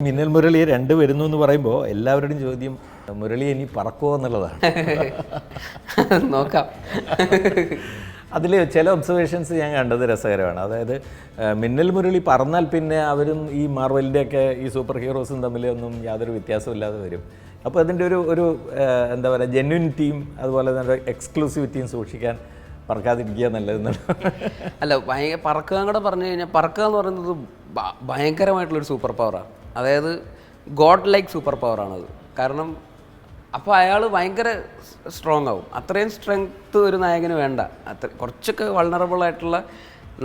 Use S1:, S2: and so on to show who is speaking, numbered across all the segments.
S1: മിന്നൽ മുരളി 2 വരുന്നു എന്ന് പറയുമ്പോൾ എല്ലാവരുടെയും ചോദ്യം മുരളി ഇനി പറക്കുമോ എന്നുള്ളതാണ്.
S2: നോക്കാം.
S1: അതിൽ ചില ഒബ്സർവേഷൻസ് ഞാൻ കണ്ടത് രസകരമാണ്. അതായത് മിന്നൽ മുരളി പറന്നാൽ പിന്നെ അവരും ഈ മാർവലിൻ്റെയൊക്കെ ഈ സൂപ്പർ ഹീറോസും തമ്മിലൊന്നും യാതൊരു വ്യത്യാസമില്ലാതെ വരും. അപ്പോൾ അതിൻ്റെ ഒരു എന്താ പറയുക, ജെന്യൂനിറ്റിയും അതുപോലെ തന്നെ എക്സ്ക്ലൂസിവിറ്റിയും സൂക്ഷിക്കാൻ പറക്കാതിരിക്കുക നല്ലതെന്നാണ്.
S2: അല്ല, പറക്കുക കൂടെ പറഞ്ഞു കഴിഞ്ഞാൽ, പറക്കുക എന്ന് പറയുന്നത് ഭയങ്കരമായിട്ടുള്ളൊരു സൂപ്പർ പവറാണ്. അതായത് ഗോഡ് ലൈക്ക് സൂപ്പർ പവറാണത്. കാരണം അപ്പോൾ അയാൾ ഭയങ്കര സ്ട്രോങ് ആവും. അത്രയും സ്ട്രെങ്ത്ത് ഒരു നായകന് വേണ്ട. കുറച്ചൊക്കെ വൾണറബിൾ ആയിട്ടുള്ള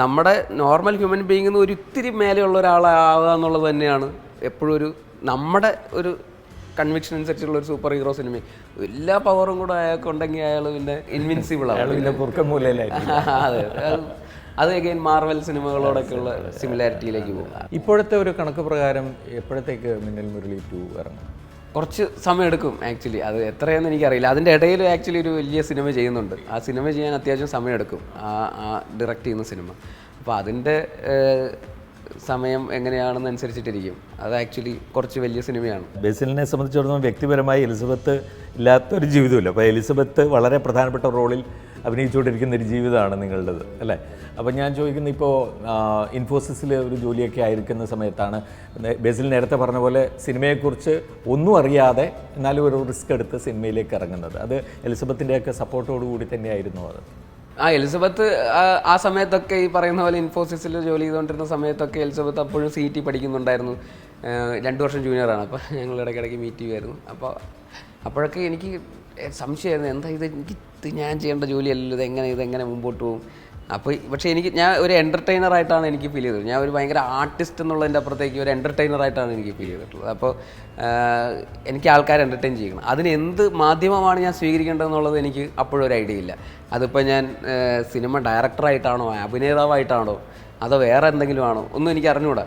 S2: നമ്മുടെ നോർമൽ ഹ്യൂമൻ ബീയിങ്ങിൽ നിന്ന് ഒരു ഇത്തിരി മേലെയുള്ള ഒരാളാവുക എന്നുള്ളത് തന്നെയാണ് എപ്പോഴും നമ്മുടെ ഒരു കൺവിക്ഷൻ അനുസരിച്ചുള്ള ഒരു സൂപ്പർ ഹീറോ സിനിമ. എല്ലാ പവറും കൂടെ അയാൾക്ക് ഉണ്ടെങ്കിൽ അയാൾ പിന്നെ ഇൻവിൻസിബിൾ ആണ്. അതെ, അത് അഗൈൻ മാർവൽ സിനിമകളോടൊക്കെയുള്ള സിമിലാരിറ്റിയിലേക്ക് പോകും.
S1: ഇപ്പോഴത്തെ ഒരു കണക്ക് പ്രകാരം എപ്പോഴത്തേക്ക് മിന്നൽ മുരളി 2 ഇറങ്ങും?
S2: കുറച്ച് സമയം എടുക്കും ആക്ച്വലി. അത് എത്രയെന്ന് എനിക്കറിയില്ല. അതിൻ്റെ ഇടയിൽ ആക്ച്വലി ഒരു വലിയ സിനിമ ചെയ്യുന്നുണ്ട്. ആ സിനിമ ചെയ്യാൻ അത്യാവശ്യം സമയം എടുക്കും, ആ ഡയറക്റ്റ് ചെയ്യുന്ന സിനിമ. അപ്പോൾ അതിൻ്റെ സമയം എങ്ങനെയാണെന്ന് അനുസരിച്ചിട്ടിരിക്കും. അത് ആക്ച്വലി കുറച്ച് വലിയ സിനിമയാണ്.
S1: ബേസിലിനെ സംബന്ധിച്ചിടത്തോളം വ്യക്തിപരമായി എലിസബത്ത് ഇല്ലാത്തൊരു ജീവിതമില്ല. അപ്പോൾ എലിസബത്ത് വളരെ പ്രധാനപ്പെട്ട റോളിൽ അഭിനയിച്ചുകൊണ്ടിരിക്കുന്ന ഒരു ജീവിതമാണ് നിങ്ങളുടേത്, അല്ലേ? അപ്പോൾ ഞാൻ ചോദിക്കുന്നത്, ഇപ്പോൾ ഇൻഫോസിസിൽ ഒരു ജോലിയൊക്കെ ആയിരിക്കുന്ന സമയത്താണ് ബേസിൽ നേരത്തെ പറഞ്ഞ പോലെ സിനിമയെക്കുറിച്ച് ഒന്നും അറിയാതെ എന്നാലും ഒരു റിസ്ക് എടുത്ത് സിനിമയിലേക്ക് ഇറങ്ങുന്നത്. അത് എലിസബത്തിൻ്റെയൊക്കെ സപ്പോർട്ടോടു കൂടി തന്നെയായിരുന്നു അത്?
S2: എലിസബത്ത് ആ സമയത്തൊക്കെ ഈ പറയുന്ന പോലെ ഇൻഫോസിസിൽ ജോലി ചെയ്തുകൊണ്ടിരുന്ന സമയത്തൊക്കെ എലിസബത്ത് അപ്പോഴും CT പഠിക്കുന്നുണ്ടായിരുന്നു. 2 വർഷം ജൂനിയറാണ്. അപ്പോൾ ഞങ്ങൾ ഇടയ്ക്കിടയ്ക്ക് മീറ്റ് ചെയ്യുമായിരുന്നു. അപ്പോഴൊക്കെ എനിക്ക് സംശയമായിരുന്നു, എന്താ ഇത് ഞാൻ ചെയ്യേണ്ട ജോലിയല്ലല്ലോ, ഇതെങ്ങനെ മുമ്പോട്ട് പോകും. പക്ഷേ ഞാൻ ഒരു എൻ്റർടൈനറായിട്ടാണ് എനിക്ക് ഫീൽ ചെയ്തത്. ഞാൻ ഒരു ഭയങ്കര ആർട്ടിസ്റ്റ് എന്നുള്ളതിൻ്റെ അപ്പുറത്തേക്ക് ഒരു എൻ്റർടൈനറായിട്ടാണ് എനിക്ക് ഫീൽ ചെയ്തിട്ടുള്ളത്. അപ്പോൾ എനിക്ക് ആൾക്കാരെ എൻ്റർടൈൻ ചെയ്യണം. അതിന് എന്ത് മാധ്യമമാണ് ഞാൻ സ്വീകരിക്കേണ്ടതെന്നുള്ളത് എനിക്ക് അപ്പോഴും ഒരു ഐഡിയ ഇല്ല. അതിപ്പോൾ ഞാൻ സിനിമ ഡയറക്ടറായിട്ടാണോ, അഭിനേതാവായിട്ടാണോ, അതോ വേറെ എന്തെങ്കിലും ആണോ ഒന്നും എനിക്ക് അറിഞ്ഞുകൂടാ.